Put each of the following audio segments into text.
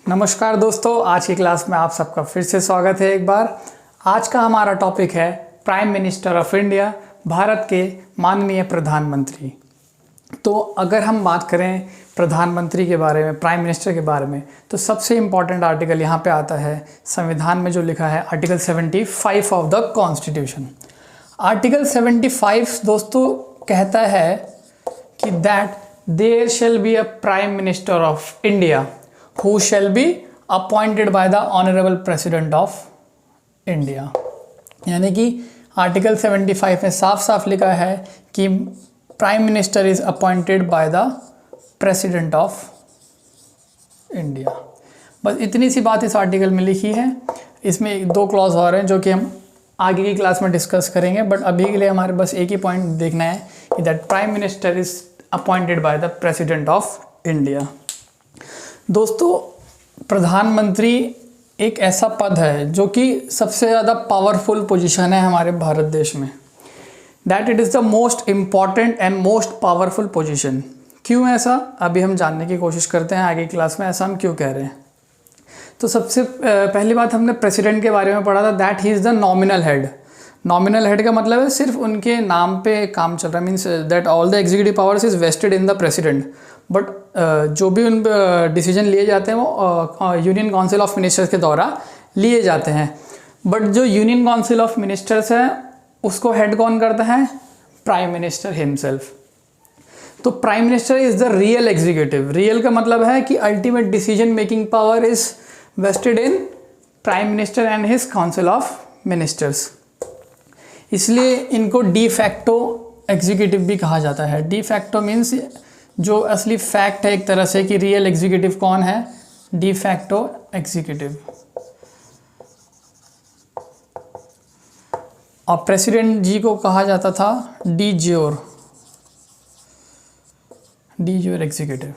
नमस्कार दोस्तों, आज की क्लास में आप सबका फिर से स्वागत है। एक बार आज का हमारा टॉपिक है prime minister of India, Bharat के माननीय प्रधानमंत्री। तो अगर हम बात करें प्रधानमंत्री के बारे में, प्राइम मिनिस्टर के बारे में, तो सबसे इम्पॉर्टेंट आर्टिकल यहाँ पे आता है संविधान में जो लिखा है article 75 of the constitution. Article 75 दोस्तों कहता है कि that there shall be a prime minister of India who shall be appointed by the honorable president of India। यानी कि आर्टिकल 75 में साफ साफ लिखा है कि prime minister is appointed by the president of India. बस इतनी सी बात इस आर्टिकल में लिखी है। इसमें दो क्लॉज और हैं जो कि हम आगे की क्लास में डिस्कस करेंगे, बट अभी के लिए हमारे बस एक ही पॉइंट देखना है कि that prime minister is appointed by the president of India. दोस्तों, प्रधानमंत्री एक ऐसा पद है जो कि सबसे ज़्यादा पावरफुल पोजीशन है हमारे भारत देश में। That it is the most important and most powerful position. क्यों ऐसा, अभी हम जानने की कोशिश करते हैं आगे क्लास में ऐसा हम क्यों कह रहे हैं। तो सबसे पहली बात हमने प्रेसिडेंट के बारे में पढ़ा था, that he is the nominal head. Nominal head का मतलब है सिर्फ उनके नाम पे काम चल रहा है, means that all the executive powers is vested in the president. But जो भी उन डिसीजन लिए जाते हैं वो यूनियन काउंसिल ऑफ मिनिस्टर्स के द्वारा लिए जाते हैं। बट जो यूनियन काउंसिल ऑफ मिनिस्टर्स है उसको हेड कौन करता है? Prime minister himself. तो prime minister is the real executive. Real का मतलब है कि ultimate decision making power is vested in prime minister and his council of ministers. इसलिए इनको डी फैक्टो एग्जीक्यूटिव भी कहा जाता है। डी फैक्टो मीन्स जो असली फैक्ट है एक तरह से कि रियल एग्जीक्यूटिव कौन है, डी फैक्टो एग्जीक्यूटिव। और प्रेसिडेंट जी को कहा जाता था डी ज्योर एग्जीक्यूटिव।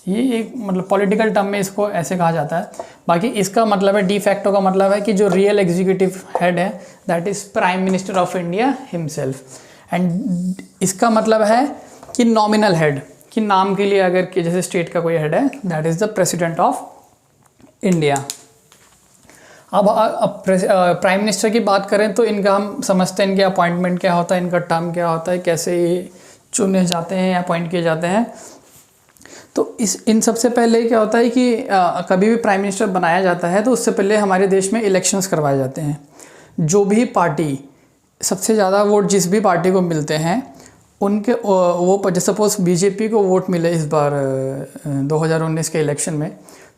ये एक मतलब पॉलिटिकल टर्म में इसको ऐसे कहा जाता है। बाकी इसका मतलब है, डी फैक्टो का मतलब है कि जो रियल एग्जीक्यूटिव हेड है that is prime minister of India himself. And इसका मतलब है कि नॉमिनल हेड, कि नाम के लिए अगर कि जैसे स्टेट का कोई हेड है that is the president of India. अब प्राइम मिनिस्टर की बात करें तो इनका हम समझते हैं इनके अपॉइंटमेंट क्या होता है, इनका टर्म क्या होता है, कैसे ये चुने जाते हैं या अपॉइंट किए जाते हैं। तो इन सबसे पहले क्या होता है कि कभी भी प्राइम मिनिस्टर बनाया जाता है तो उससे पहले हमारे देश में इलेक्शंस करवाए जाते हैं। जो भी पार्टी सबसे ज़्यादा वोट जिस भी पार्टी को मिलते हैं उनके वो जैसे सपोज बीजेपी को वोट मिले इस बार 2019 के इलेक्शन में,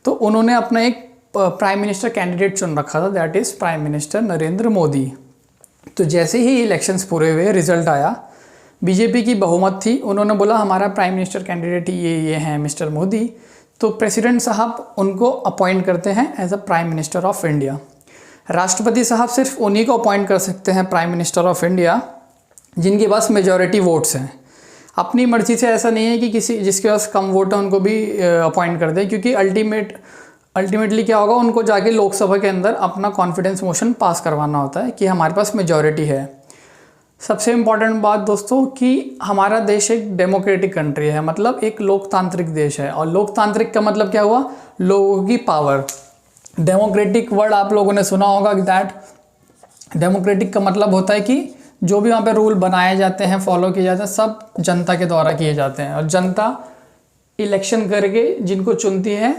तो उन्होंने अपना एक प्राइम मिनिस्टर कैंडिडेट चुन रखा था, that is prime minister Narendra Modi. तो जैसे ही इलेक्शंस पूरे हुए, रिजल्ट आया, बीजेपी की बहुमत थी, उन्होंने बोला हमारा प्राइम मिनिस्टर कैंडिडेट ये हैं मिस्टर मोदी। तो प्रेसिडेंट साहब उनको अपॉइंट करते हैं as a prime minister of India. राष्ट्रपति साहब सिर्फ उन्हीं को अपॉइंट कर सकते हैं प्राइम मिनिस्टर ऑफ इंडिया जिनके पास मेजॉरिटी वोट्स हैं। अपनी मर्जी से ऐसा नहीं है कि किसी जिसके पास कम वोट है उनको भी अपॉइंट कर दें, क्योंकि अल्टीमेटली क्या होगा, उनको जाके लोकसभा के अंदर अपना कॉन्फिडेंस मोशन पास करवाना होता है कि हमारे पास मेजॉरिटी है। सबसे इम्पॉर्टेंट बात दोस्तों कि हमारा देश एक डेमोक्रेटिक कंट्री है, मतलब एक लोकतांत्रिक देश है। और लोकतांत्रिक का मतलब क्या हुआ? लोगों की पावर। डेमोक्रेटिक वर्ड आप लोगों ने सुना होगा कि दैट डेमोक्रेटिक का मतलब होता है कि जो भी वहाँ पे रूल बनाए जाते हैं, फॉलो किए जाते हैं, सब जनता के द्वारा किए जाते हैं। और जनता इलेक्शन करके जिनको चुनती है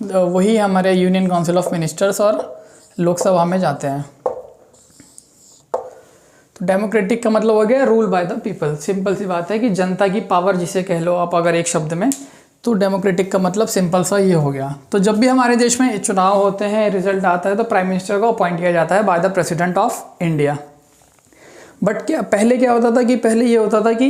वही हमारे यूनियन काउंसिल ऑफ मिनिस्टर्स और लोकसभा में जाते हैं। तो डेमोक्रेटिक का मतलब हो गया rule by the people. Simple सी बात है कि जनता की पावर जिसे कह लो आप अगर एक शब्द में, तो डेमोक्रेटिक का मतलब सिंपल सा ये हो गया। तो जब भी हमारे देश में चुनाव होते हैं, रिजल्ट आता है, तो प्राइम मिनिस्टर को अपॉइंट किया जाता है bye the president of India. But पहले क्या होता था कि पहले ये होता था कि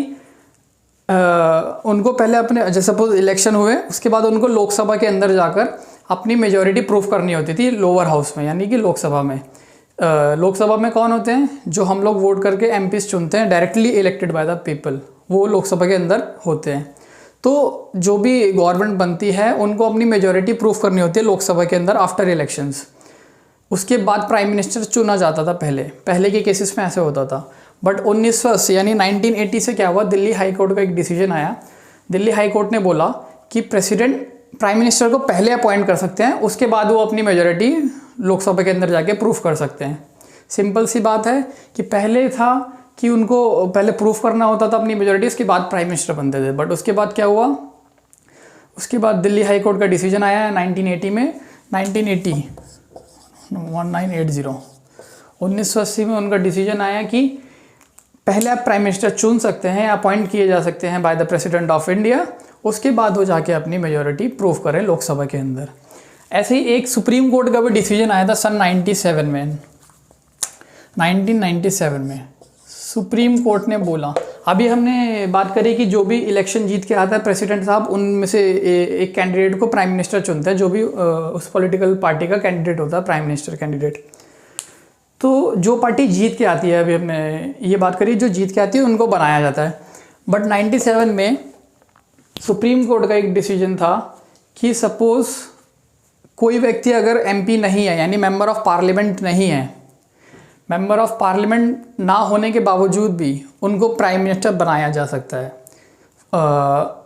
उनको पहले अपने जैसे सपोज इलेक्शन हुए उसके बाद उनको लोकसभा के अंदर जाकर अपनी मेजॉरिटी प्रूफ करनी होती थी लोअर हाउस में, यानी कि लोकसभा में। लोकसभा में कौन होते हैं? जो हम लोग वोट करके एमपीज चुनते हैं, directly elected by the people, वो लोकसभा के अंदर होते हैं। तो जो भी गवर्नमेंट बनती है उनको अपनी मेजॉरिटी प्रूफ करनी होती है लोकसभा के अंदर आफ्टर इलेक्शंस। उसके बाद प्राइम मिनिस्टर चुना जाता था। पहले के केसेस में ऐसे होता था। बट 1980 यानी 1980 से क्या हुआ, दिल्ली हाई कोर्ट का एक डिसीजन आया। दिल्ली हाई कोर्ट ने बोला कि प्रेसिडेंट प्राइम मिनिस्टर को पहले अपॉइंट कर सकते हैं, उसके बाद वो अपनी मेजॉरिटी लोकसभा के अंदर जाके प्रूफ कर सकते हैं। सिंपल सी बात है कि पहले था कि उनको पहले प्रूफ करना होता था अपनी मेजॉरिटी, उसके बाद प्राइम मिनिस्टर बनते थे। बट उसके बाद क्या हुआ, उसके बाद दिल्ली हाई कोर्ट का डिसीजन आया है 1980 में, 1980 में उनका डिसीजन आया कि पहले आप प्राइम मिनिस्टर चुन सकते हैं, अपॉइंट किए जा सकते हैं bye the president of India, उसके बाद वो जाके अपनी मेजॉरिटी प्रूव करें लोकसभा के अंदर। ऐसे ही एक सुप्रीम कोर्ट का भी डिसीजन आया था सन 1997 में सुप्रीम कोर्ट ने बोला, अभी हमने बात करी कि जो भी इलेक्शन जीत के आता है प्रेसिडेंट साहब, उनमें से एक कैंडिडेट को प्राइम मिनिस्टर चुनता है, जो भी उस पॉलिटिकल पार्टी का कैंडिडेट होता है, प्राइम मिनिस्टर कैंडिडेट। तो जो पार्टी जीत के आती है, अभी हमने ये बात करी, जो जीत के आती है उनको बनाया जाता है। बट 97 में सुप्रीम कोर्ट का एक डिसीजन था कि सपोज़ कोई व्यक्ति अगर एमपी नहीं है, यानी मेंबर ऑफ पार्लियामेंट नहीं है, मेंबर ऑफ पार्लियामेंट ना होने के बावजूद भी उनको प्राइम मिनिस्टर बनाया जा सकता है।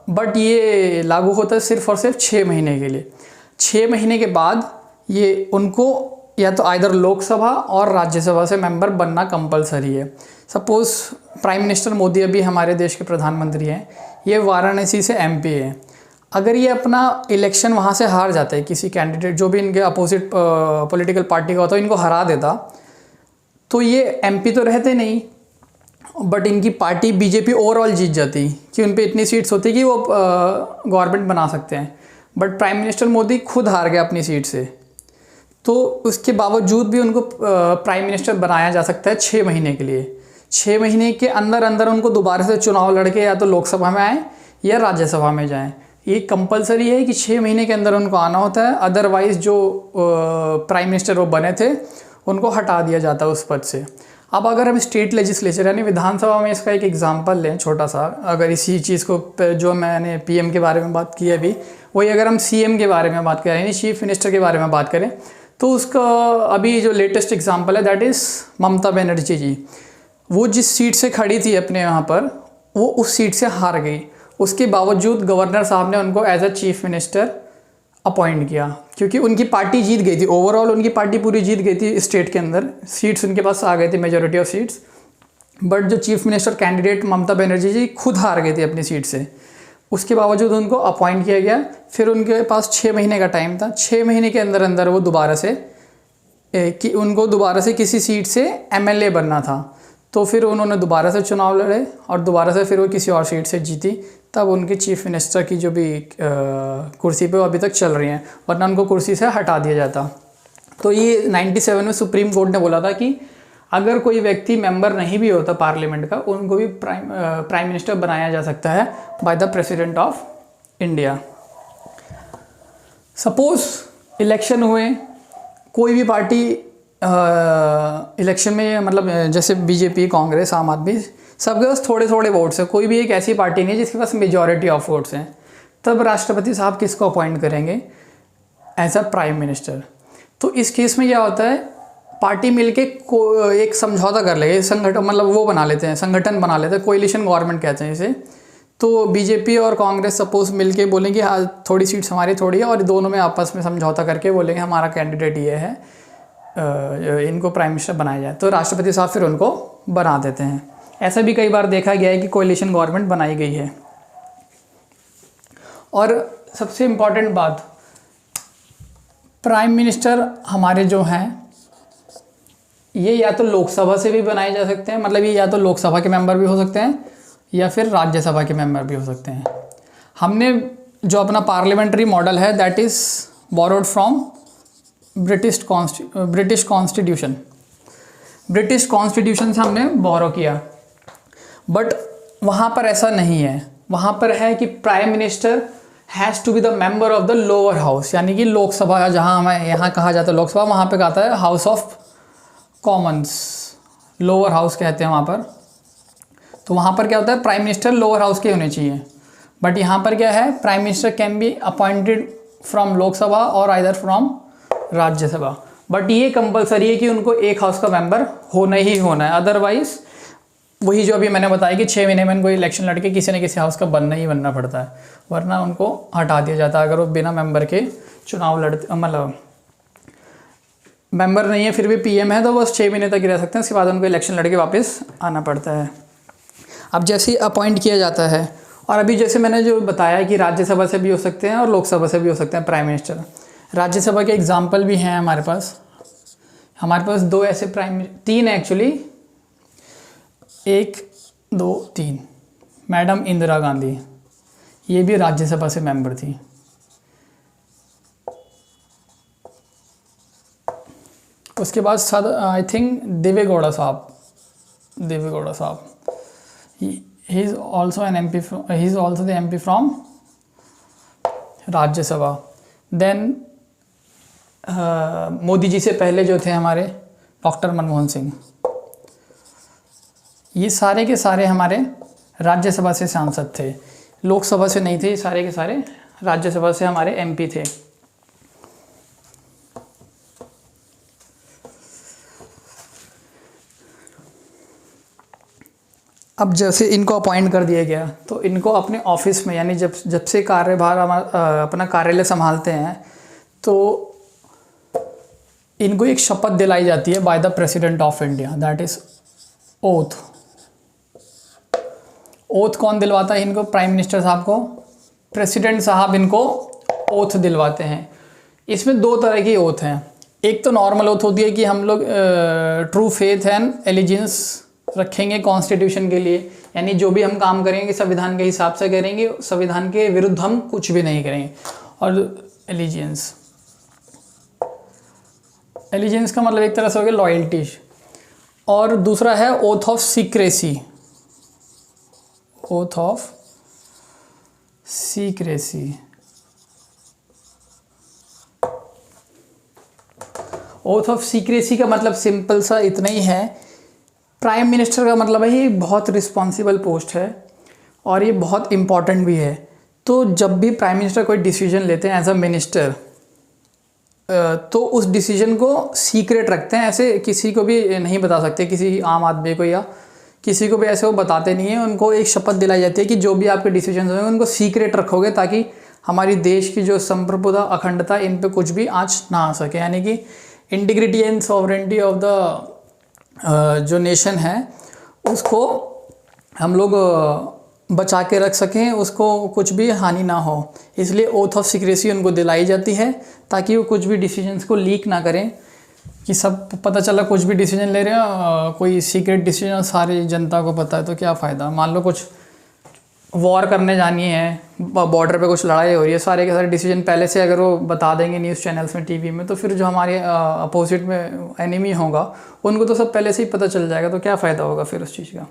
बट ये लागू होता है सिर्फ और सिर्फ 6 महीने के लिए। 6 महीने के बाद ये उनको या तो आइदर लोकसभा और राज्यसभा से मेंबर बनना कंपलसरी है। सपोज़ प्राइम मिनिस्टर मोदी अभी हमारे देश के प्रधानमंत्री हैं, ये वाराणसी से एमपी है। अगर ये अपना इलेक्शन वहाँ से हार जाते हैं, किसी कैंडिडेट जो भी इनके अपोजिट पॉलिटिकल पार्टी का होता है इनको हरा देता, तो ये एमपी तो रहते नहीं, बट इनकी पार्टी बीजेपी ओवरऑल जीत जाती कि उन पे इतनी सीट्स होती कि वो गवर्नमेंट बना सकते हैं। बट प्राइम मिनिस्टर मोदी खुद हार गए अपनी सीट से, तो उसके बावजूद भी उनको प्राइम मिनिस्टर बनाया जा सकता है 6 महीने के लिए। 6 महीने के अंदर अंदर उनको दोबारा से चुनाव लड़के या तो लोकसभा में आए या राज्यसभा में जाएं। ये कंपलसरी है कि 6 महीने के अंदर उनको आना होता है, अदरवाइज़ जो प्राइम मिनिस्टर वो बने थे उनको हटा दिया जाता है उस पद से। अब अगर हम स्टेट लेजिस्लेचर यानी विधानसभा में इसका एक एग्जांपल लें छोटा सा, अगर इसी चीज़ को जो मैंने पीएम के बारे में बात की है अभी, वही अगर हम सीएम के बारे में बात करें यानी चीफ मिनिस्टर के बारे में बात करें, तो उसका अभी जो लेटेस्ट एग्जांपल है दैट इज़ ममता बनर्जी जी। वो जिस सीट से खड़ी थी अपने यहाँ पर, वो उस सीट से हार गई, उसके बावजूद गवर्नर साहब ने उनको as a chief minister appoint किया, क्योंकि उनकी पार्टी जीत गई थी। ओवरऑल उनकी पार्टी पूरी जीत गई थी स्टेट के अंदर, सीट्स उनके पास आ गए थे, मेजॉरिटी ऑफ सीट्स। बट जो chief minister candidate Mamata Banerjee जी खुद हार गई थी अपनी सीट से, उसके बावजूद उनको अपॉइंट किया गया। फिर उनके पास 6 महीने का टाइम था, 6 महीने के अंदर अंदर वो उनको दोबारा से किसी सीट से एमएलए बनना था। तो फिर उन्होंने दोबारा से चुनाव लड़े और दोबारा से फिर वो किसी और सीट से जीती, तब उनकी चीफ मिनिस्टर की जो भी कुर्सी पे वो अभी तक चल रही हैं, वरना उनको कुर्सी से हटा दिया जाता। तो ये 97 में सुप्रीम कोर्ट ने बोला था कि अगर कोई व्यक्ति मेंबर नहीं भी होता पार्लियामेंट का, उनको भी प्राइम मिनिस्टर बनाया जा सकता है bye the president of India. Suppose election हुए, कोई भी पार्टी इलेक्शन में, मतलब जैसे बीजेपी, कांग्रेस, आम आदमी, सबके पास थोड़े थोड़े वोट्स हैं, कोई भी एक ऐसी पार्टी नहीं है जिसके पास मेजॉरिटी ऑफ वोट्स हैं, तब राष्ट्रपति साहब किसको अपॉइंट करेंगे एज अ प्राइम मिनिस्टर। तो इस केस में क्या होता है, पार्टी मिलके एक समझौता कर ले, संगठन, मतलब वो बना लेते हैं, संगठन बना लेते हैं, कोएलिशन गवर्नमेंट कहते हैं इसे। तो बीजेपी और कांग्रेस सपोज मिलके बोलेंगे हाँ थोड़ी सीट्स हमारी थोड़ी है, और दोनों में आपस में समझौता करके बोलेंगे हमारा कैंडिडेट ये है, इनको प्राइम मिनिस्टर बनाया जाए, तो राष्ट्रपति साहब फिर उनको बना देते हैं। ऐसा भी कई बार देखा गया है कि कोएलिशन गवर्नमेंट बनाई गई है। और सबसे इम्पॉर्टेंट बात, प्राइम मिनिस्टर हमारे जो हैं ये या तो लोकसभा से भी बनाए जा सकते हैं, मतलब ये या तो लोकसभा के मेंबर भी हो सकते हैं या फिर राज्यसभा के मेंबर भी हो सकते हैं। हमने जो अपना पार्लियामेंट्री मॉडल है that is borrowed from British constitution. British constitution से हमने बोरो किया, बट वहाँ पर ऐसा नहीं है। वहाँ पर है कि prime minister has to be the member of the lower house, यानी कि लोकसभा, जहाँ हमें यहाँ कहा जाता है लोकसभा, वहाँ पे कहता है house of Commons, lower house कहते हैं वहाँ पर। तो वहाँ पर क्या होता है, प्राइम मिनिस्टर लोअर हाउस के होने चाहिए। बट यहाँ पर क्या है, prime minister can be appointed from Lok Sabha और आइदर फ्रॉम राज्यसभा। बट ये कंपलसरी है कि उनको एक हाउस का मेंबर होना ही होना है, अदरवाइज वही जो अभी मैंने बताया कि 6 महीने में इनको इलेक्शन लड़के किसी न किसी हाउस का बनना ही बनना पड़ता है, वरना उनको हटा दिया जाता है अगर वो बिना मेंबर के चुनाव लड़ते, मतलब मेंबर नहीं है फिर भी पीएम है तो बस 6 महीने तक ही रह सकते हैं, उसके बाद उनको इलेक्शन लड़के वापस आना पड़ता है। अब जैसे ही अपॉइंट किया जाता है, और अभी जैसे मैंने जो बताया कि राज्यसभा से भी हो सकते हैं और लोकसभा से भी हो सकते हैं प्राइम मिनिस्टर। राज्यसभा के एग्जाम्पल भी हैं हमारे पास 2 ऐसे तीन एक्चुअली, 1 2 3। मैडम इंदिरा गांधी, ये भी राज्यसभा से मेंबर थी। उसके बाद आई थिंक देवेगौड़ा साहब, he is also an MP he is also the MP from Rajya Sabha. Then Modi ji से पहले जो थे हमारे डॉक्टर मनमोहन सिंह, ये सारे के सारे हमारे राज्यसभा से सांसद थे, लोकसभा से नहीं थे, सारे के सारे राज्यसभा से हमारे MP थे। अब जैसे इनको अपॉइंट कर दिया गया तो इनको अपने ऑफिस में, यानी जब से कार्यभार अपना कार्यालय संभालते हैं तो इनको एक शपथ दिलाई जाती है bye the president of India, that is oath. Oath कौन दिलवाता है इनको? प्राइम मिनिस्टर साहब को प्रेसिडेंट साहब इनको ओथ दिलवाते हैं। इसमें 2 तरह की ओथ हैं। एक तो नॉर्मल ओथ होती है कि हम लोग ट्रू फेथ एंड एलिजेंस रखेंगे कॉन्स्टिट्यूशन के लिए, यानी जो भी हम काम करेंगे संविधान के हिसाब से करेंगे, संविधान के विरुद्ध हम कुछ भी नहीं करेंगे। और एलिजेंस का मतलब एक तरह से हो गया लॉयल्टी। और दूसरा है oath of secrecy. Oath of secrecy, oath of secrecy का मतलब सिंपल सा इतना ही है, प्राइम मिनिस्टर का मतलब है ये बहुत रिस्पॉन्सिबल पोस्ट है और ये बहुत इम्पॉर्टेंट भी है। तो जब भी प्राइम मिनिस्टर कोई डिसीजन लेते हैं एज अ मिनिस्टर, तो उस डिसीजन को सीक्रेट रखते हैं, ऐसे किसी को भी नहीं बता सकते, किसी आम आदमी को या किसी को भी ऐसे वो बताते नहीं हैं। उनको एक शपथ दिलाई जाती है कि जो भी आपके डिसीजन होंगे उनको सीक्रेट रखोगे ताकि हमारी देश की जो संप्रभुता, अखंडता, इन पे कुछ भी आँच ना आ सके, यानी कि integrity and sovereignty of the जो नेशन है उसको हम लोग बचा के रख सकें, उसको कुछ भी हानि ना हो। इसलिए ओथ ऑफ सीक्रेसी उनको दिलाई जाती है ताकि वो कुछ भी डिसीजंस को लीक ना करें, कि सब पता चला कुछ भी डिसीजन ले रहे हैं, कोई सीक्रेट डिसीजन सारी जनता को पता है तो क्या फ़ायदा। मान लो कुछ वॉर करने जानी है, बॉर्डर पे कुछ लड़ाई हो रही है, सारे के सारे डिसीजन पहले से अगर वो बता देंगे न्यूज़ चैनल्स में, टीवी में, तो फिर जो हमारे अपोजिट में एनिमी होगा उनको तो सब पहले से ही पता चल जाएगा, तो क्या फ़ायदा होगा फिर उस चीज़ का।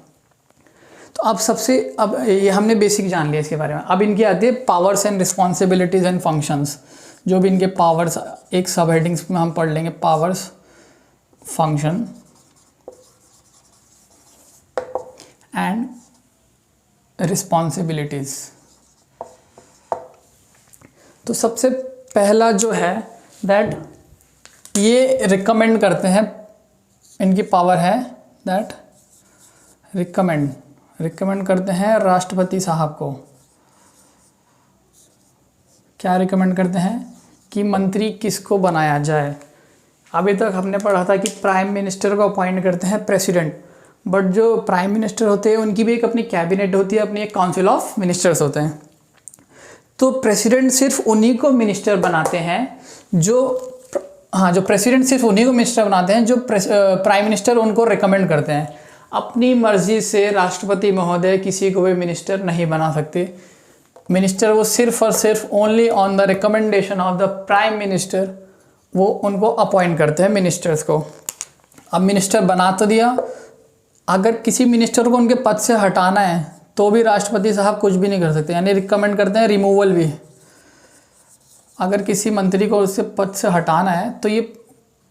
तो अब ये हमने बेसिक जान लिया इसके बारे में। अब इनकी आती है powers and responsibilities and functions. जो भी इनके पावर्स, एक सब हेडिंग्स में हम पढ़ लेंगे, पावर्स, फंक्शन एंड रिस्पॉन्सिबिलिटीज़। तो सबसे पहला जो है दैट ये रिकमेंड करते हैं, इनकी पावर है दैट रिकमेंड करते हैं राष्ट्रपति साहब को। क्या रिकमेंड करते हैं? कि मंत्री किसको बनाया जाए। अभी तक हमने पढ़ा था कि प्राइम मिनिस्टर को अपॉइंट करते हैं प्रेसिडेंट, बट जो प्राइम मिनिस्टर होते हैं उनकी भी एक अपनी कैबिनेट होती है, अपनी एक काउंसिल ऑफ मिनिस्टर्स होते हैं। तो प्रेसिडेंट सिर्फ उन्हीं को मिनिस्टर बनाते हैं जो प्रेसिडेंट सिर्फ उन्हीं को मिनिस्टर बनाते हैं जो प्राइम मिनिस्टर उनको रिकमेंड करते हैं। अपनी मर्जी से राष्ट्रपति महोदय किसी को भी मिनिस्टर नहीं बना सकते। मिनिस्टर वो सिर्फ और सिर्फ only on the recommendation of the prime minister वो उनको अपॉइंट करते हैं मिनिस्टर्स को। अब मिनिस्टर बना तो दिया, अगर किसी मिनिस्टर को उनके पद से हटाना है तो भी राष्ट्रपति साहब कुछ भी नहीं कर सकते, यानी रिकमेंड करते हैं रिमूवल भी। अगर किसी मंत्री को उससे पद से हटाना है तो ये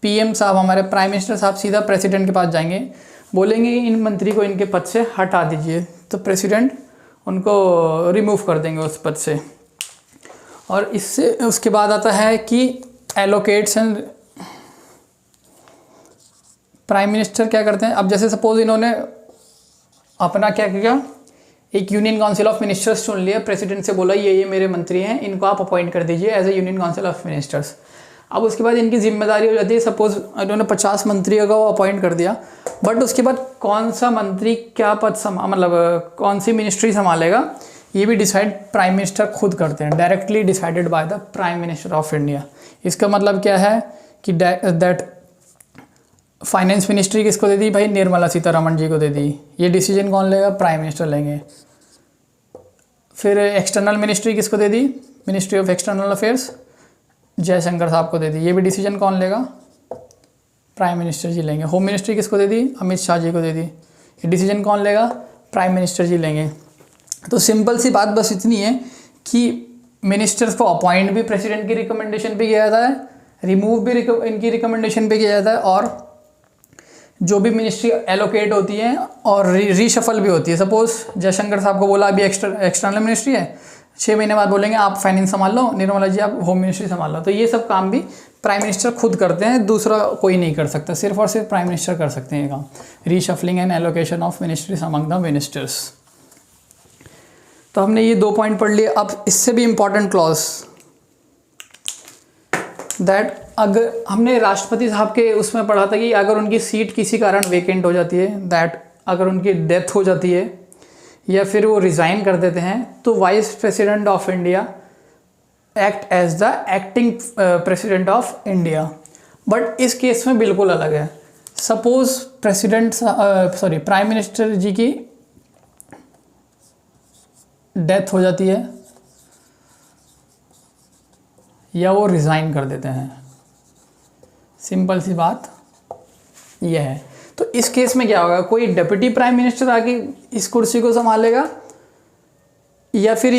पीएम साहब, हमारे प्राइम मिनिस्टर साहब सीधा प्रेसिडेंट के पास जाएंगे, बोलेंगे इन मंत्री को इनके पद से हटा दीजिए, तो प्रेसिडेंट उनको रिमूव कर देंगे उस पद से। और इससे उसके बाद आता है कि एलोकेट्स एंड प्राइम मिनिस्टर क्या करते हैं। अब जैसे सपोज इन्होंने अपना क्या किया, एक यूनियन काउंसिल ऑफ मिनिस्टर्स चुन लिया, प्रेसिडेंट से बोला ये मेरे मंत्री हैं, इनको आप अपॉइंट कर दीजिए as a union council of ministers. अब उसके बाद इनकी जिम्मेदारी हो जाती है, सपोज इन्होंने 50 मंत्रियों का वो अपॉइंट कर दिया, बट उसके बाद कौन सा मंत्री क्या पद मतलब कौन सी मिनिस्ट्री संभालेगा ये भी डिसाइड प्राइम मिनिस्टर खुद करते हैं, directly decided by the prime minister of India. इसका मतलब क्या है कि दैट फाइनेंस मिनिस्ट्री किसको दे दी भाई, निर्मला सीतारमण जी को दे दी, ये डिसीजन कौन लेगा, प्राइम मिनिस्टर लेंगे। फिर एक्सटर्नल मिनिस्ट्री किसको दे दी, ministry of external affairs Jaishankar साहब को दे दी, ये भी डिसीजन कौन लेगा, प्राइम मिनिस्टर जी लेंगे। होम मिनिस्ट्री किसको दे दी, अमित शाह जी को दे दी, ये डिसीजन कौन लेगा, प्राइम मिनिस्टर जी लेंगे। तो सिंपल सी बात बस इतनी है कि मिनिस्टर्स को अपॉइंट भी प्रेसिडेंट की रिकमेंडेशन पे किया जाता है, रिमूव भी इनकी रिकमेंडेशन पे किया जाता है, और जो भी मिनिस्ट्री एलोकेट होती है और रीशफल भी होती है। सपोज जयशंकर साहब को बोला अभी एक्सटर्नल मिनिस्ट्री है, 6 महीने बाद बोलेंगे आप फाइनेंस संभाल लो, निर्मला जी आप होम मिनिस्ट्री संभाल लो। तो ये सब काम भी प्राइम मिनिस्टर खुद करते हैं, दूसरा कोई नहीं कर सकता, सिर्फ और सिर्फ प्राइम मिनिस्टर कर सकते हैं ये काम, reshuffling and allocation of ministries among the ministers. तो हमने ये 2 पॉइंट पढ़ लिए। अब इससे भी इम्पॉर्टेंट क्लॉज दैट अगर हमने राष्ट्रपति साहब के उसमें पढ़ा था कि अगर उनकी सीट किसी कारण वेकेंट हो जाती है, दैट अगर उनकी डेथ हो जाती है या फिर वो रिज़ाइन कर देते हैं, तो vice president of India act as the acting president of India. But इस केस में बिल्कुल अलग है। सपोज प्राइम मिनिस्टर जी की डेथ हो जाती है या वो रिज़ाइन कर देते हैं, सिंपल सी बात यह है। तो इस केस में क्या होगा, कोई डिप्टी प्राइम मिनिस्टर आके इस कुर्सी को संभालेगा या फिर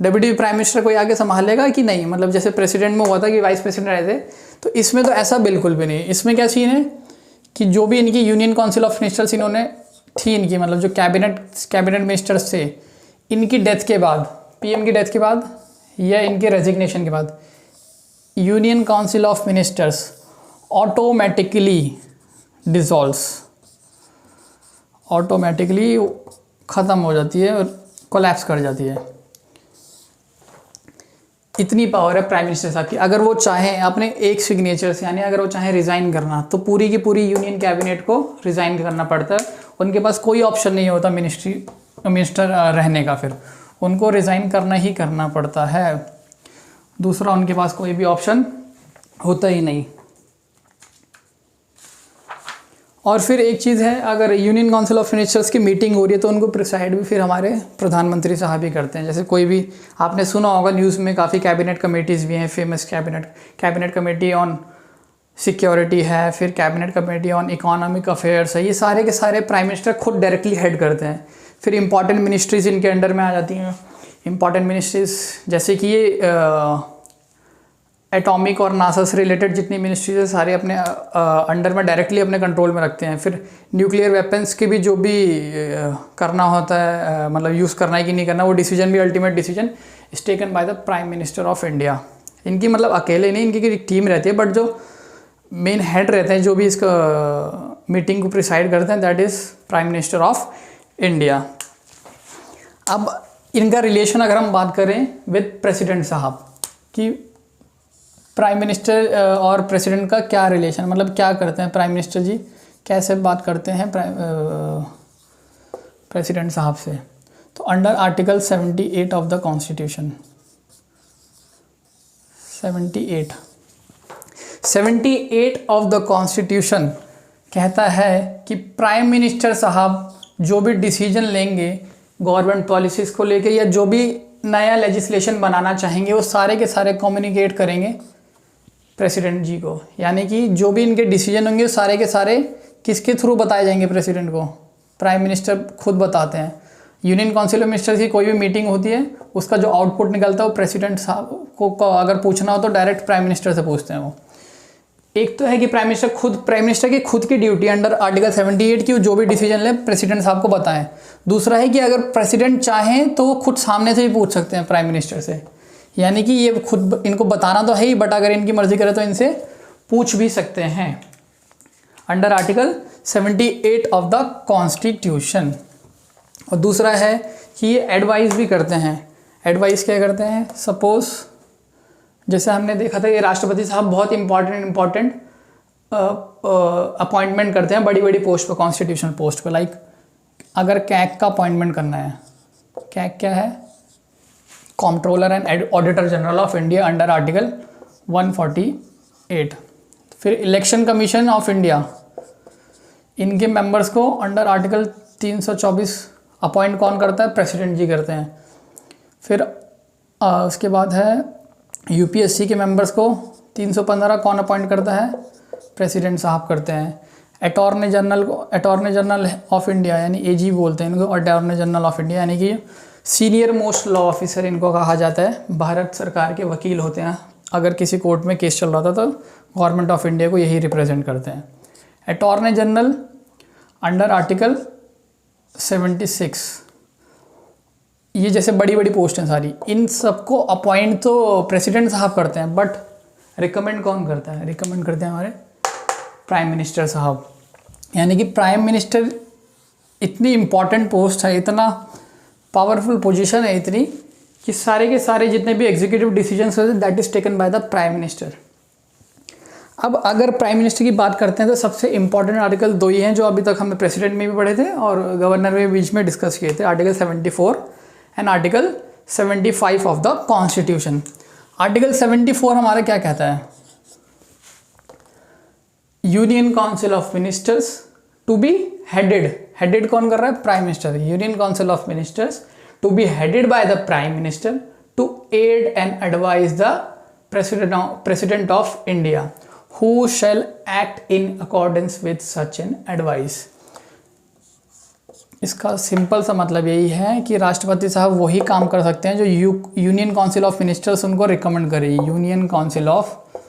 डिप्टी प्राइम मिनिस्टर कोई आके संभालेगा कि नहीं, मतलब जैसे प्रेसिडेंट में हुआ था कि वाइस प्रेसिडेंट रहे थे, तो इसमें तो ऐसा बिल्कुल भी नहीं। इसमें क्या सीन है कि जो भी इनकी यूनियन काउंसिल ऑफ मिनिस्टर्स इन्होंने थी, इनकी मतलब जो कैबिनेट मिनिस्टर्स थे, इनकी डेथ के बाद, पीएम की डेथ के बाद या इनके रेजिग्नेशन के बाद, union council of ministers automatically dissolves, automatically ख़त्म हो जाती है और कोलैप्स कर जाती है। इतनी पावर है प्राइम मिनिस्टर साहब की। अगर वो चाहें अपने एक सिग्नेचर से, यानी अगर वो चाहें रिज़ाइन करना, तो पूरी की पूरी यूनियन कैबिनेट को रिज़ाइन करना पड़ता है। उनके पास कोई ऑप्शन नहीं होता मिनिस्टर रहने का, फिर उनको रिज़ाइन करना ही करना पड़ता है, दूसरा उनके पास कोई भी ऑप्शन होता ही नहीं। और फिर एक चीज़ है, अगर यूनियन काउंसिल ऑफ मिनिस्टर्स की मीटिंग हो रही है तो उनको प्रिसाइड भी फिर हमारे प्रधानमंत्री साहब ही करते हैं। जैसे कोई भी आपने सुना होगा न्यूज़ में, काफ़ी कैबिनेट कमेटीज़ भी हैं famous, cabinet committee on security है, फिर cabinet committee on economic affairs है, ये सारे के सारे प्राइम मिनिस्टर खुद डायरेक्टली हेड करते हैं। फिर इंपॉर्टेंट मिनिस्ट्रीज़ इनके अंडर में आ जाती हैं। इंपॉर्टेंट मिनिस्ट्रीज़ जैसे कि ये एटॉमिक और नासा से रिलेटेड जितनी मिनिस्ट्रीज है सारे अपने अंडर में डायरेक्टली अपने कंट्रोल में रखते हैं। फिर न्यूक्लियर वेपन्स के भी जो भी करना होता है, मतलब यूज़ करना है कि नहीं करना, वो डिसीजन भी ultimate decision is taken by the prime minister of India. इनकी मतलब अकेले नहीं, इनकी एक टीम रहती है, बट जो मेन हेड रहते हैं, जो भी इसका मीटिंग को प्रिसाइड करते हैं, that is prime minister of India. अब इनका रिलेशन अगर हम बात करें विद प्रेसिडेंट साहब कि प्राइम मिनिस्टर और प्रेसिडेंट का क्या रिलेशन, मतलब क्या करते हैं प्राइम मिनिस्टर जी, कैसे बात करते हैं प्रेसिडेंट साहब से, तो under article 78 of the constitution, 78 of the constitution कहता है कि प्राइम मिनिस्टर साहब जो भी डिसीजन लेंगे गवर्नमेंट पॉलिसीज़ को लेके या जो भी नया लेजिस्लेशन बनाना चाहेंगे, वो सारे के सारे कम्युनिकेट करेंगे प्रेसिडेंट जी को। यानी कि जो भी इनके डिसीजन होंगे सारे के सारे किसके थ्रू बताए जाएंगे प्रेसिडेंट को, प्राइम मिनिस्टर खुद बताते हैं। यूनियन काउंसिल ऑफ मिनिस्टर्स की कोई भी मीटिंग होती है, उसका जो आउटपुट निकलता है वो प्रेसिडेंट साहब को अगर पूछना हो तो डायरेक्ट प्राइम मिनिस्टर से पूछते हैं वो। एक तो है कि प्राइम मिनिस्टर की खुद की ड्यूटी अंडर आर्टिकल 78 की जो भी डिसीजन ले प्रेसिडेंट साहब को बताएं। दूसरा है कि अगर प्रेसिडेंट चाहें तो वो खुद सामने से भी पूछ सकते हैं प्राइम मिनिस्टर से, यानी कि ये खुद इनको बताना तो है ही, बट अगर इनकी मर्जी करे तो इनसे पूछ भी सकते हैं। Under article 78 of the constitution. और दूसरा है कि ये एडवाइस भी करते हैं। एडवाइस क्या करते हैं? सपोज जैसे हमने देखा था, ये राष्ट्रपति साहब बहुत इंपॉर्टेंट अपॉइंटमेंट करते हैं बड़ी बड़ी पोस्ट पे, कॉन्स्टिट्यूशनल पोस्ट पे। लाइक अगर कैग का अपॉइंटमेंट करना है, कैग क्या है? Controller and auditor general of India under article 148। फिर इलेक्शन कमीशन ऑफ इंडिया, इनके मेंबर्स को अंडर आर्टिकल 324 अपॉइंट कौन करता है? प्रेसिडेंट जी करते हैं। फिर उसके बाद है यूपीएससी के मेंबर्स को 315 कौन अपॉइंट करता है? प्रेसिडेंट साहब करते हैं। अटॉर्नी जनरल ऑफ इंडिया यानी एजी बोलते हैं इनको, अटॉर्नी जनरल ऑफ इंडिया यानी कि सीनियर मोस्ट लॉ ऑफिसर इनको कहा जाता है। भारत सरकार के वकील होते हैं। अगर किसी कोर्ट में केस चल रहा था तो गवर्नमेंट ऑफ इंडिया को यही रिप्रेजेंट करते हैं। अटॉर्नी जनरल अंडर आर्टिकल 76, ये जैसे बड़ी बड़ी पोस्ट हैं सारी, इन सबको अपॉइंट तो प्रेसिडेंट साहब करते हैं, बट रिकमेंड कौन करता है? रिकमेंड करते हैं हमारे प्राइम मिनिस्टर साहब। यानी कि प्राइम मिनिस्टर इतनी इम्पॉर्टेंट पोस्ट है, इतना पावरफुल पोजीशन है इतनी, कि सारे के सारे जितने भी एग्जीक्यूटिव डिसीजंस होते हैं that is taken by the prime minister. अब अगर प्राइम मिनिस्टर की बात करते हैं तो सबसे इंपॉर्टेंट आर्टिकल 2 ही हैं जो अभी तक हमने प्रेसिडेंट में भी पढ़े थे और गवर्नर में बीच में डिस्कस किए थे, article 74 and article 75 of the constitution. Article 74 हमारा क्या कहता है? Union council of ministers to be headed कौन कर रहा है? Prime minister. Union council of ministers to be headed by the prime minister to aid and advise the president of India who shall act in accordance with such an advice। इसका simple सा मतलब यही है कि राष्ट्रपति साहब वही काम कर सकते हैं जो यूनियन काउंसिल ऑफ मिनिस्टर्स उनको रिकमेंड करे, union council of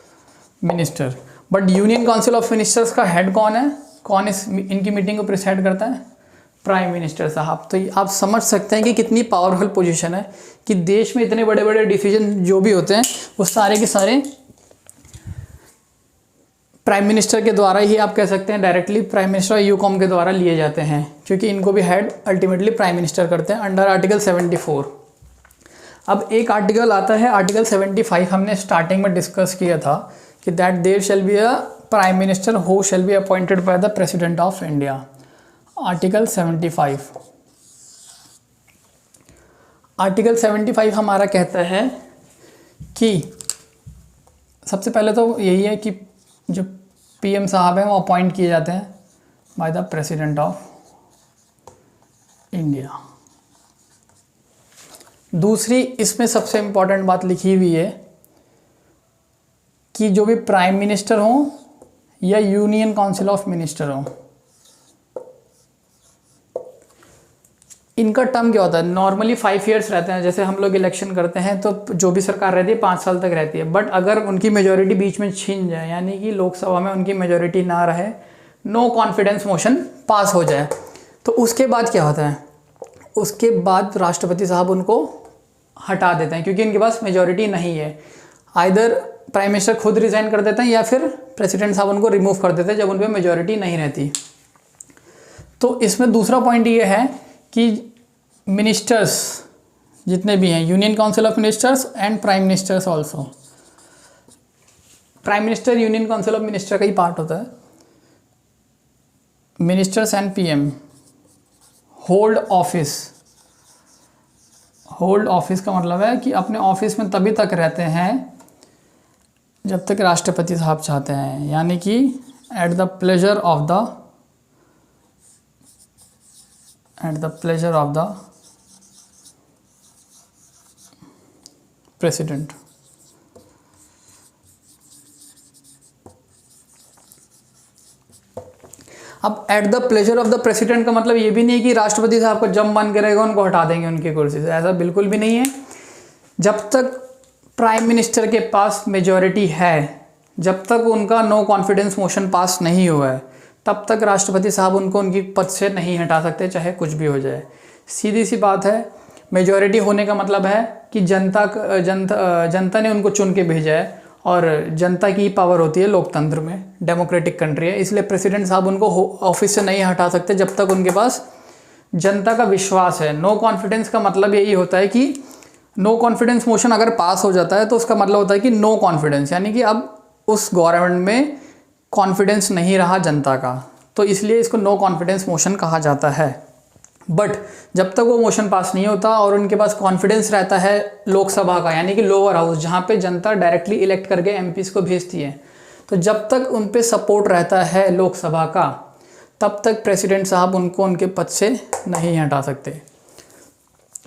minister. But union council of ministers का हेड कौन है? कौन इनकी मीटिंग को प्रिसाइड करता है? प्राइम मिनिस्टर साहब। तो आप समझ सकते हैं कि कितनी पावरफुल पोजीशन है कि देश में इतने बड़े बड़े डिसीजन जो भी होते हैं वो सारे के सारे प्राइम मिनिस्टर के द्वारा ही, आप कह सकते हैं डायरेक्टली प्राइम मिनिस्टर यूकॉम के द्वारा लिए जाते हैं, क्योंकि इनको भी हेड अल्टीमेटली प्राइम मिनिस्टर करते हैं अंडर आर्टिकल 74। अब एक आर्टिकल आता है आर्टिकल 75, हमने स्टार्टिंग में डिस्कस किया था कि that there shall be a prime minister who shall be appointed by the president of India. Article 75, article 75 हमारा कहता है कि सबसे पहले तो यही है कि जो पीएम साहब हैं वो अपॉइंट किए जाते हैं bye the president of India. दूसरी इसमें सबसे इम्पॉर्टेंट बात लिखी हुई है कि जो भी प्राइम मिनिस्टर हों या यूनियन काउंसिल ऑफ मिनिस्टर हों, इनका टर्म क्या होता है? नॉर्मली 5 ईयर्स रहते हैं। जैसे हम लोग इलेक्शन करते हैं तो जो भी सरकार रहती है 5 साल तक रहती है, बट अगर उनकी मेजॉरिटी बीच में छीन जाए, यानी कि लोकसभा में उनकी मेजॉरिटी ना रहे, नो कॉन्फिडेंस मोशन पास हो जाए, तो उसके बाद क्या होता है? उसके बाद राष्ट्रपति साहब उनको हटा देते हैं, क्योंकि उनके पास मेजॉरिटी नहीं है। आइदर प्राइम मिनिस्टर खुद रिजाइन कर देते हैं या फिर प्रेसिडेंट साहब उनको रिमूव कर देते हैं जब उन पर मेजॉरिटी नहीं रहती। तो इसमें दूसरा पॉइंट ये है कि मिनिस्टर्स जितने भी हैं, union council of ministers and prime ministers also, prime minister union council of minister का ही पार्ट होता है। Ministers and PM hold office. Hold office का मतलब है कि अपने ऑफिस में तभी तक रहते हैं जब तक राष्ट्रपति साहब चाहते हैं, यानी कि at the pleasure of the president. अब at the pleasure of the president का मतलब ये भी नहीं कि राष्ट्रपति साहब को जब मन करेगा उनको हटा देंगे उनकी कुर्सी से, ऐसा बिल्कुल भी नहीं है। जब तक प्राइम मिनिस्टर के पास मेजॉरिटी है, जब तक उनका नो कॉन्फिडेंस मोशन पास नहीं हुआ है, तब तक राष्ट्रपति साहब उनको उनकी पद से नहीं हटा सकते, चाहे कुछ भी हो जाए। सीधी सी बात है। मेजॉरिटी होने का मतलब है कि जनता ने उनको चुन के भेजा है और जनता की पावर होती है लोकतंत्र में, डेमोक्रेटिक कंट्री है, इसलिए प्रेसिडेंट साहब उनको ऑफिस से नहीं हटा सकते जब तक उनके पास जनता का विश्वास है। नो कॉन्फिडेंस का मतलब यही होता है कि नो कॉन्फिडेंस मोशन अगर पास हो जाता है तो उसका मतलब होता है कि नो कॉन्फिडेंस, यानी कि अब उस गवर्नमेंट में कॉन्फिडेंस नहीं रहा जनता का, तो इसलिए इसको नो कॉन्फिडेंस मोशन कहा जाता है। बट जब तक वो मोशन पास नहीं होता और उनके पास कॉन्फिडेंस रहता है लोकसभा का, यानी कि लोअर हाउस जहाँ पे जनता डायरेक्टली इलेक्ट करके एमपीज़ को भेजती है, तो जब तक उन पे सपोर्ट रहता है लोकसभा का तब तक प्रेसिडेंट साहब उनको उनके पद से नहीं हटा सकते।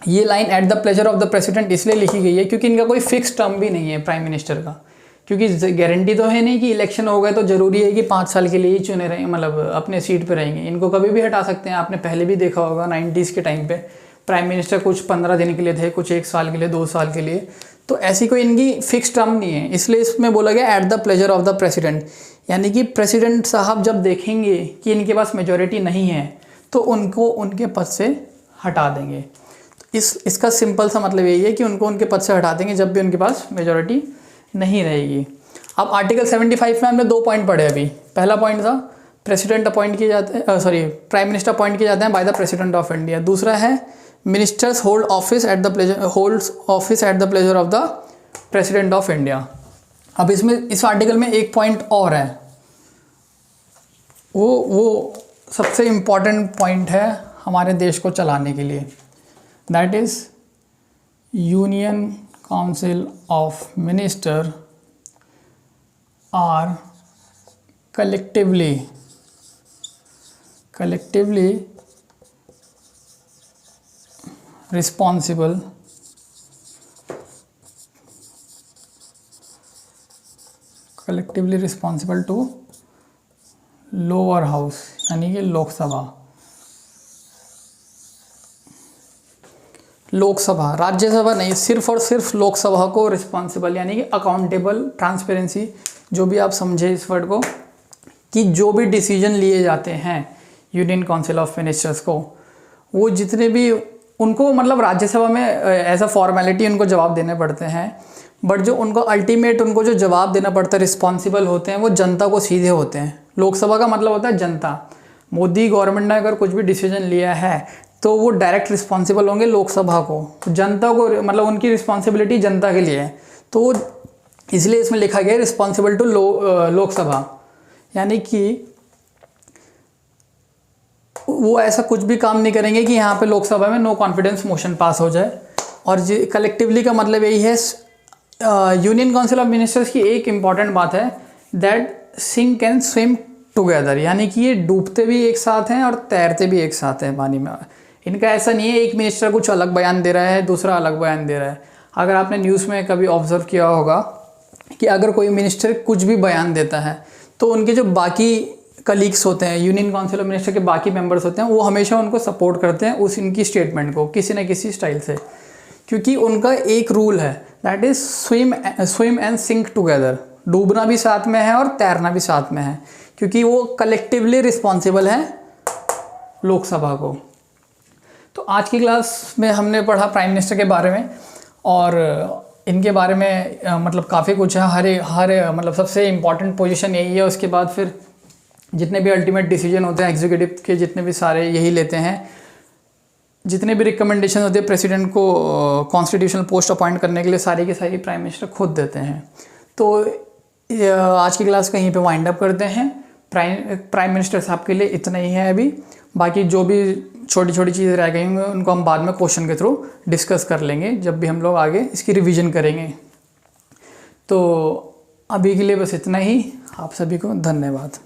ये line at the pleasure of the president इसलिए लिखी गई है क्योंकि इनका कोई फिक्स टर्म भी नहीं है प्राइम मिनिस्टर का, क्योंकि गारंटी तो है नहीं कि इलेक्शन हो गए तो ज़रूरी है कि 5 साल के लिए ही चुने रहें, मतलब अपने सीट पे रहेंगे। इनको कभी भी हटा सकते हैं। आपने पहले भी देखा होगा 90s के टाइम पे प्राइम मिनिस्टर कुछ 15 दिन के लिए थे, कुछ 1 साल के लिए, 2 साल के लिए, तो ऐसी कोई इनकी फिक्स टर्म नहीं है। इसलिए इसमें बोला गया eight the pleasure of the president, यानी कि प्रेसिडेंट साहब जब देखेंगे कि इनके पास मेजॉरिटी नहीं है तो उनको उनके पद से हटा देंगे। इसका सिंपल सा मतलब यही है कि उनको उनके पद से हटा देंगे जब भी उनके पास मेजॉरिटी नहीं रहेगी। अब आर्टिकल 75 में हमने 2 पॉइंट पढ़े अभी। पहला पॉइंट था प्रेसिडेंट अपॉइंट किए जाते हैं, प्राइम मिनिस्टर अपॉइंट किए जाते हैं bye the president of India. दूसरा है ministers hold office at the pleasure of the president of India. अब इसमें इस आर्टिकल में एक पॉइंट और है, वो सबसे इम्पॉर्टेंट पॉइंट है हमारे देश को चलाने के लिए, that is union council of minister are collectively responsible to lower house, यानी कि लोकसभा, राज्यसभा नहीं, सिर्फ और सिर्फ लोकसभा को रिस्पॉन्सिबल, यानी कि अकाउंटेबल, ट्रांसपेरेंसी, जो भी आप समझे इस वर्ड को, कि जो भी डिसीजन लिए जाते हैं यूनियन काउंसिल ऑफ मिनिस्टर्स को, वो जितने भी उनको मतलब राज्यसभा में एज अ फॉर्मेलिटी उनको जवाब देने पड़ते हैं, बट जो उनको अल्टीमेट उनको जो जवाब देना पड़ता है, रिस्पॉन्सिबल होते हैं, वो जनता को सीधे होते हैं। लोकसभा का मतलब होता है जनता। मोदी गवर्नमेंट ने अगर कुछ भी डिसीजन लिया है तो वो डायरेक्ट रिस्पॉन्सिबल होंगे लोकसभा को, जनता को, मतलब उनकी रिस्पॉन्सिबिलिटी जनता के लिए है। तो इसलिए इसमें लिखा गया है रिस्पॉन्सिबल टू लोकसभा, यानी कि वो ऐसा कुछ भी काम नहीं करेंगे कि यहाँ पे लोकसभा में नो कॉन्फिडेंस मोशन पास हो जाए। और कलेक्टिवली का मतलब यही है, यूनियन काउंसिल ऑफ मिनिस्टर्स की एक इम्पॉर्टेंट बात है that sink and swim together, यानी कि ये डूबते भी एक साथ हैं और तैरते भी एक साथ हैं पानी में। इनका ऐसा नहीं है एक मिनिस्टर कुछ अलग बयान दे रहा है, दूसरा अलग बयान दे रहा है। अगर आपने न्यूज़ में कभी ऑब्जर्व किया होगा कि अगर कोई मिनिस्टर कुछ भी बयान देता है तो उनके जो बाकी कलीग्स होते हैं, यूनियन काउंसिल ऑफ मिनिस्टर के बाकी मेंबर्स होते हैं, वो हमेशा उनको सपोर्ट करते हैं उस इनकी स्टेटमेंट को किसी न किसी स्टाइल से, क्योंकि उनका एक रूल है that is swim and sink together. डूबना भी साथ में है और तैरना भी साथ में है, क्योंकि वो कलेक्टिवली रिस्पॉन्सिबल है लोकसभा को। तो आज की क्लास में हमने पढ़ा प्राइम मिनिस्टर के बारे में, और इनके बारे में मतलब काफ़ी कुछ है। हर मतलब सबसे इम्पॉर्टेंट पोजीशन यही है। उसके बाद फिर जितने भी अल्टीमेट डिसीजन होते हैं एग्जीक्यूटिव के, जितने भी सारे यही लेते हैं। जितने भी रिकमेंडेशन होते हैं प्रेसिडेंट को कॉन्स्टिट्यूशनल पोस्ट अपॉइंट करने के लिए, सारी की सारी प्राइम मिनिस्टर खुद देते हैं। तो आज की क्लास कहीं पे वाइंड अप करते हैं। प्राइम मिनिस्टर साहब के लिए इतना ही है अभी। बाकी जो भी छोटी छोटी चीज़ें रह गई होंगी उनको हम बाद में क्वेश्चन के थ्रू डिस्कस कर लेंगे जब भी हम लोग आगे इसकी रिवीजन करेंगे। तो अभी के लिए बस इतना ही। आप सभी को धन्यवाद।